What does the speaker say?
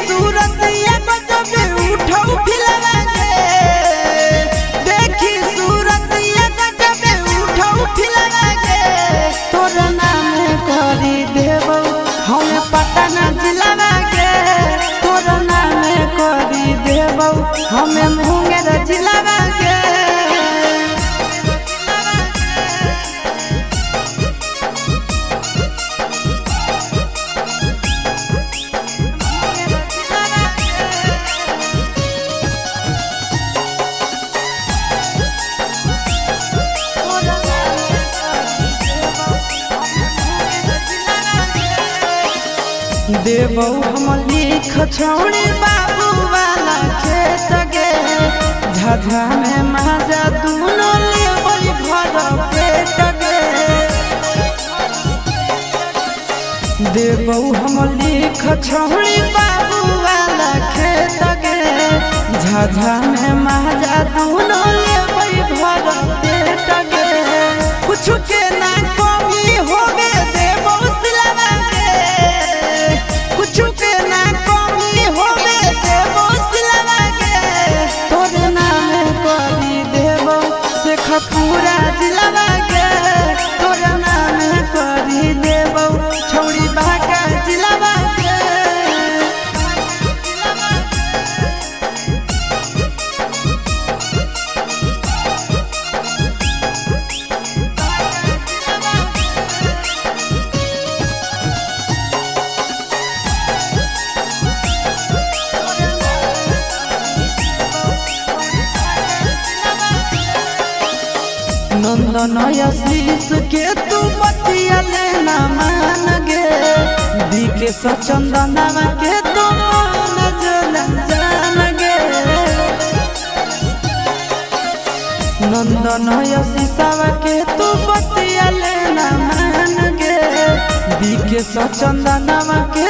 सूरत या गजब उठौ फिलवा गे, देखी सूरत या गजब उठौ फिलवा गे। तोर नाम करी देबौ हम पटना जिलवा गे, तोर नाम करी देबौ हम मुंगेर जिलवा गे। देबौ हम लिख छौड़ी बाबू वाला खेत गे, झाझा में माजा दूनो लेबै भर पेट गे। देबौ हम लिख छौड़ी बाबू वाला खेत गे, झाझा में माजा दूनो लेबै भर पेट गे। कुछ के ना कमी होगे देबौ सिलवा गे, कुछ के ना कमी होगे देबौ सिलवा गे। तोर नाम करी देबौ शेखपुरा जिलवा गे, तोर नाम करी देबौ छौड़ी बाका जिलवा गे। नंदन आशीष के तू बतिया लेना मान गे, बीके सचंदनवा के तू मान जान गे। नंदन आशीषवा के तू बतिया लेना मान गे, बीके सचंदनवा के